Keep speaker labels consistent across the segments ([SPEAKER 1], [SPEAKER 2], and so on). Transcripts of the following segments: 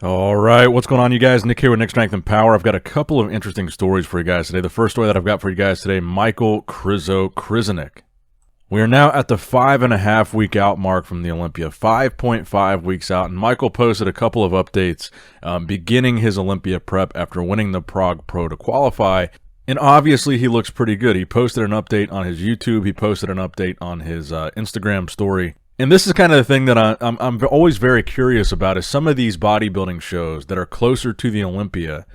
[SPEAKER 1] All right, what's going on, you guys? Nick here with Nick Strength and Power. I've got a couple of interesting stories for you guys today. The first story that I've got for you guys today, Michal Krizo. We are now at the 5.5 week out mark from the Olympia, 5.5 weeks out, and Michal posted a couple of updates beginning his Olympia prep after winning the Prague Pro to qualify. And obviously, he looks pretty good. He posted an update on his YouTube. He posted an update on his Instagram story. And this is kind of the thing that I'm always very curious about is some of these bodybuilding shows that are closer to the Olympia.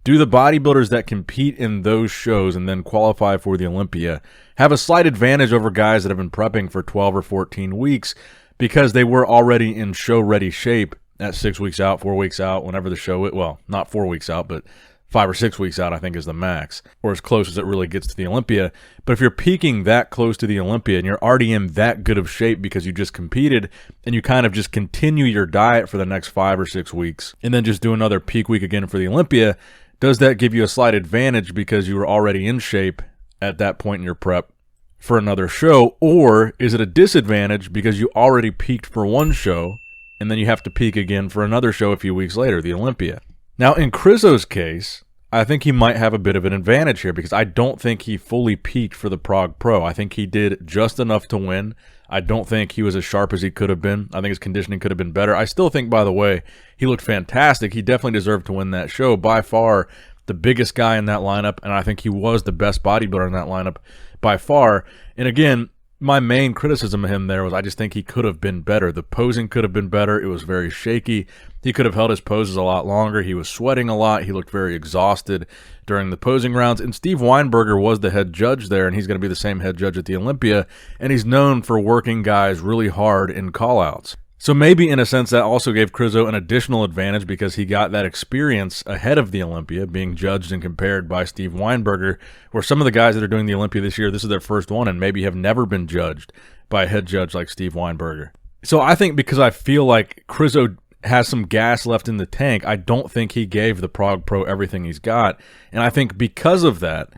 [SPEAKER 1] Do the bodybuilders that compete in those shows and then qualify for the Olympia have a slight advantage over guys that have been prepping for 12 or 14 weeks because they were already in show-ready shape at 6 weeks out, 4 weeks out, whenever the show – well, not 4 weeks out, but 5 or 6 weeks out, I think, is the max, or as close as it really gets to the Olympia. But if you're peaking that close to the Olympia and you're already in that good of shape because you just competed and you kind of just continue your diet for the next 5 or 6 weeks and then just do another peak week again for the Olympia, does that give you a slight advantage because you were already in shape at that point in your prep for another show? Or is it a disadvantage because you already peaked for one show and then you have to peak again for another show a few weeks later, the Olympia? Now, in Krizo's case, I think he might have a bit of an advantage here because I don't think he fully peaked for the Prague Pro. I think he did just enough to win. I don't think he was as sharp as he could have been. I think his conditioning could have been better. I still think, by the way, he looked fantastic. He definitely deserved to win that show. By far, the biggest guy in that lineup, and I think he was the best bodybuilder in that lineup by far. And again, my main criticism of him there was I just think he could have been better. The posing could have been better. It was very shaky. He could have held his poses a lot longer. He was sweating a lot. He looked very exhausted during the posing rounds. And Steve Weinberger was the head judge there, and he's going to be the same head judge at the Olympia. And he's known for working guys really hard in call-outs. So maybe in a sense that also gave Krizo an additional advantage because he got that experience ahead of the Olympia, being judged and compared by Steve Weinberger, where some of the guys that are doing the Olympia this year, this is their first one and maybe have never been judged by a head judge like Steve Weinberger. So I think because I feel like Krizo has some gas left in the tank, I don't think he gave the Prague Pro everything he's got. And I think because of that,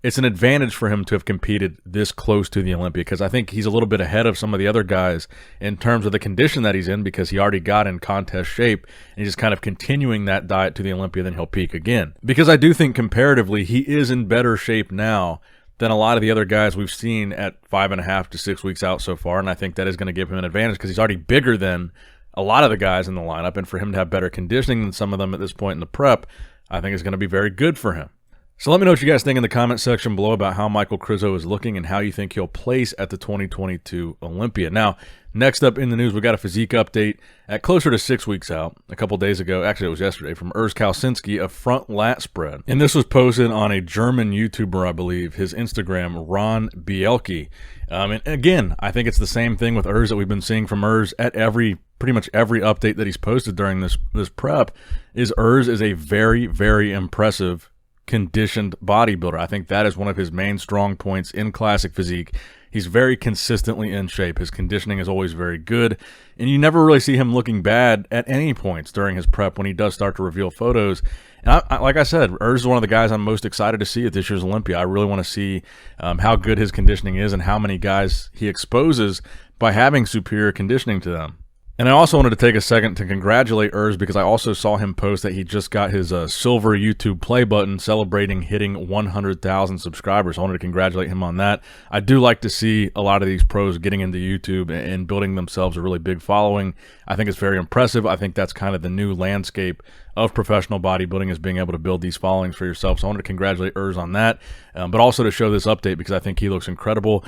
[SPEAKER 1] it's an advantage for him to have competed this close to the Olympia because I think he's a little bit ahead of some of the other guys in terms of the condition that he's in because he already got in contest shape and he's just kind of continuing that diet to the Olympia, then he'll peak again. Because I do think comparatively he is in better shape now than a lot of the other guys we've seen at 5.5 to 6 weeks out so far, and I think that is going to give him an advantage because he's already bigger than a lot of the guys in the lineup, and for him to have better conditioning than some of them at this point in the prep, I think is going to be very good for him. So let me know what you guys think in the comment section below about how Michal Krizo is looking and how you think he'll place at the 2022 Olympia. Now, next up in the news, we got a physique update at closer to 6 weeks out. A couple days ago, actually it was yesterday, from Urs Kalecinski, a front lat spread. And this was posted on a German YouTuber, I believe, his Instagram, Ron Bielke. And again, I think it's the same thing with Urs that we've been seeing from Urs at pretty much every update that he's posted during this prep, is Urs is a very, very impressive conditioned bodybuilder. I think that is one of his main strong points in classic physique. He's very consistently in shape. His conditioning is always very good, and you never really see him looking bad at any points during his prep when he does start to reveal photos. And like I said, Urs is one of the guys I'm most excited to see at this year's Olympia. I really want to see how good his conditioning is and how many guys he exposes by having superior conditioning to them. And I also wanted to take a second to congratulate Urs because I also saw him post that he just got his silver YouTube play button celebrating hitting 100,000 subscribers. I wanted to congratulate him on that. I do like to see a lot of these pros getting into YouTube and building themselves a really big following. I think it's very impressive. I think that's kind of the new landscape of professional bodybuilding, is being able to build these followings for yourself. So I wanted to congratulate Urs on that, but also to show this update because I think he looks incredible.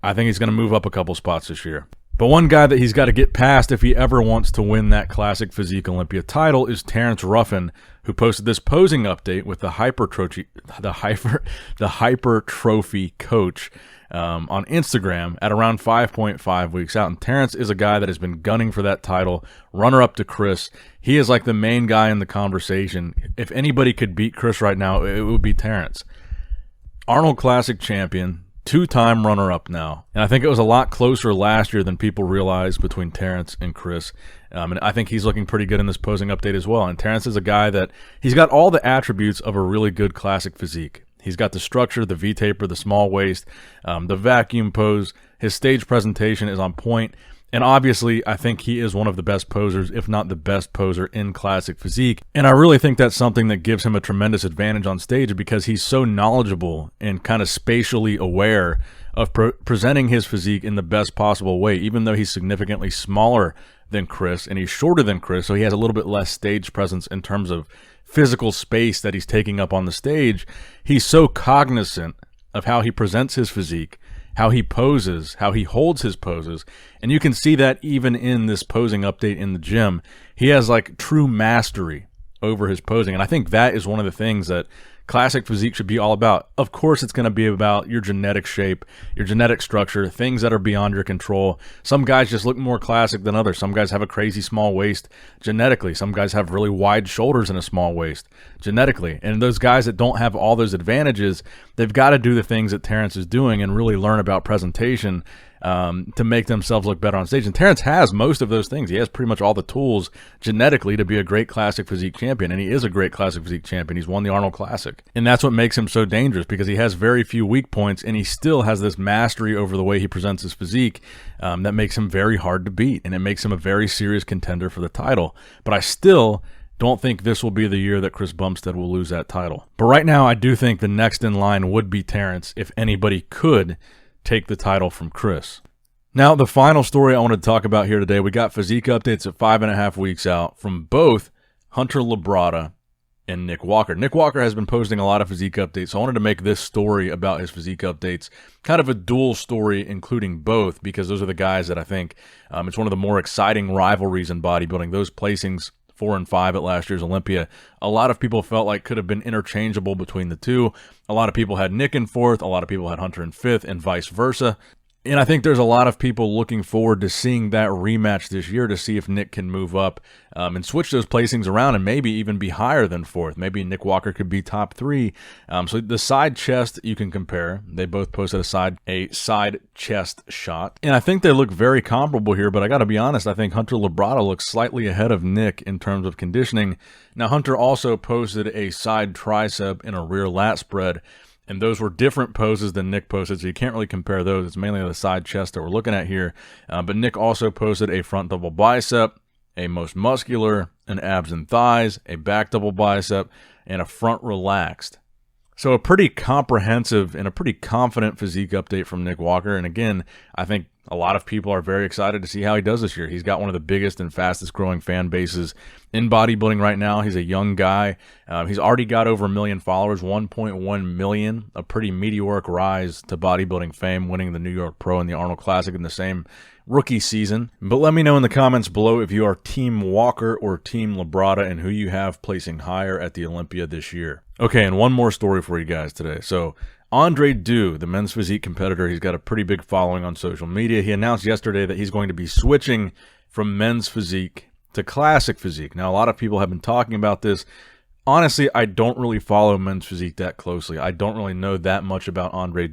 [SPEAKER 1] I think he's going to move up a couple spots this year. But one guy that he's got to get past if he ever wants to win that classic physique Olympia title is Terrence Ruffin, who posted this posing update with the hypertrophy coach on Instagram at around 5.5 weeks out. And Terrence is a guy that has been gunning for that title, runner-up to Chris. He is like the main guy in the conversation. If anybody could beat Chris right now, it would be Terrence. Arnold Classic champion, two-time runner-up now. And I think it was a lot closer last year than people realized between Terrence and Chris. And I think he's looking pretty good in this posing update as well. And Terrence is a guy that he's got all the attributes of a really good classic physique. He's got the structure, the V-taper, the small waist, the vacuum pose. His stage presentation is on point. And obviously, I think he is one of the best posers, if not the best poser in classic physique. And I really think that's something that gives him a tremendous advantage on stage because he's so knowledgeable and kind of spatially aware of presenting his physique in the best possible way, even though he's significantly smaller than Chris and he's shorter than Chris, so he has a little bit less stage presence in terms of physical space that he's taking up on the stage. He's so cognizant of how he presents his physique, how he poses, how he holds his poses, and you can see that even in this posing update in the gym. He has like true mastery over his posing, and I think that is one of the things that classic physique should be all about. Of course, it's going to be about your genetic shape, your genetic structure, things that are beyond your control. Some guys just look more classic than others. Some guys have a crazy small waist genetically. Some guys have really wide shoulders and a small waist genetically. And those guys that don't have all those advantages, they've got to do the things that Terrence is doing and really learn about presentation to make themselves look better on stage. And Terrence has most of those things. He has pretty much all the tools genetically to be a great classic physique champion, and he is a great classic physique champion. He's won the Arnold Classic. And that's what makes him so dangerous, because he has very few weak points, and he still has this mastery over the way he presents his physique that makes him very hard to beat, and it makes him a very serious contender for the title. But I still don't think this will be the year that Chris Bumstead will lose that title. But right now, I do think the next in line would be Terrence if anybody could take the title from Chris. Now, the final story I want to talk about here today, we got physique updates at 5.5 weeks out from both Hunter Labrada and Nick Walker. Nick Walker has been posting a lot of physique updates, so I wanted to make this story about his physique updates kind of a dual story, including both, because those are the guys that I think it's one of the more exciting rivalries in bodybuilding. Those placings 4 and 5 at last year's Olympia, a lot of people felt like could have been interchangeable between the two. A lot of people had Nick in 4th, a lot of people had Hunter in 5th, and vice versa. And I think there's a lot of people looking forward to seeing that rematch this year to see if Nick can move up and switch those placings around and maybe even be higher than 4th. Maybe Nick Walker could be top 3. So the side chest you can compare. They both posted a side chest shot. And I think they look very comparable here, but I got to be honest, I think Hunter Labrada looks slightly ahead of Nick in terms of conditioning. Now, Hunter also posted a side tricep and a rear lat spread, and those were different poses than Nick posted, so you can't really compare those. It's mainly the side chest that we're looking at here. But Nick also posted a front double bicep, a most muscular, an abs and thighs, a back double bicep, and a front relaxed. So a pretty comprehensive and a pretty confident physique update from Nick Walker. And again, I think a lot of people are very excited to see how he does this year. He's got one of the biggest and fastest growing fan bases in bodybuilding right now. He's a young guy. He's already got over 1 million followers, 1.1 million, a pretty meteoric rise to bodybuilding fame, winning the New York Pro and the Arnold Classic in the same rookie season. But let me know in the comments below if you are Team Walker or Team Labrada and who you have placing higher at the Olympia this year. Okay, and one more story for you guys today. So Andrei, the men's physique competitor, he's got a pretty big following on social media. He announced yesterday that he's going to be switching from men's physique to classic physique. Now, a lot of people have been talking about this. Honestly, I don't really follow men's physique that closely. I don't really know that much about Andrei.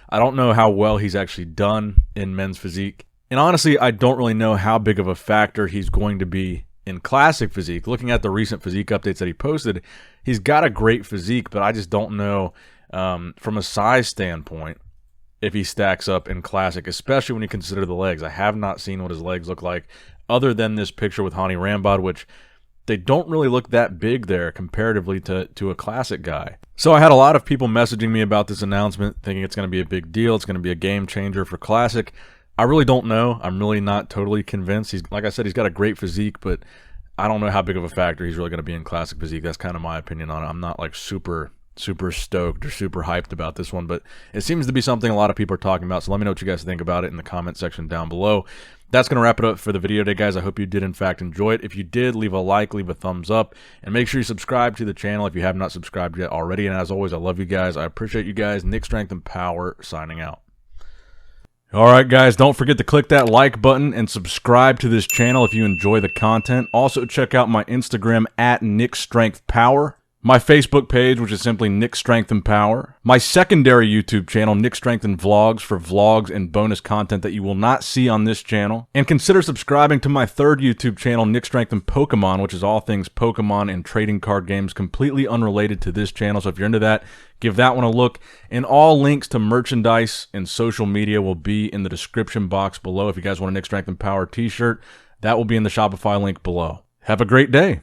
[SPEAKER 1] I don't know how well he's actually done in men's physique. And honestly, I don't really know how big of a factor he's going to be in classic physique. Looking at the recent physique updates that he posted, he's got a great physique, but I just don't know from a size standpoint if he stacks up in classic, especially when you consider the legs. I have not seen what his legs look like other than this picture with Hani Rambod, which they don't really look that big there comparatively to a classic guy. So I had a lot of people messaging me about this announcement, thinking it's going to be a big deal. It's going to be a game changer for classic. I really don't know. I'm really not totally convinced. Like I said, he's got a great physique, but I don't know how big of a factor he's really going to be in classic physique. That's kind of my opinion on it. I'm not like super stoked or super hyped about this one, but it seems to be something a lot of people are talking about. So let me know what you guys think about it in the comment section down below. That's going to wrap it up for the video today, guys. I hope you did, in fact, enjoy it. If you did, leave a like, leave a thumbs up, and make sure you subscribe to the channel if you have not subscribed yet already. And as always, I love you guys. I appreciate you guys. Nick Strength and Power signing out. All right, guys, don't forget to click that like button and subscribe to this channel if you enjoy the content. Also, check out my Instagram at NickStrengthPower. My Facebook page, which is simply Nick Strength and Power. My secondary YouTube channel, Nick Strength and Vlogs, for vlogs and bonus content that you will not see on this channel. And consider subscribing to my third YouTube channel, Nick Strength and Pokemon, which is all things Pokemon and trading card games, completely unrelated to this channel. So if you're into that, give that one a look. And all links to merchandise and social media will be in the description box below. If you guys want a Nick Strength and Power t-shirt, that will be in the Shopify link below. Have a great day.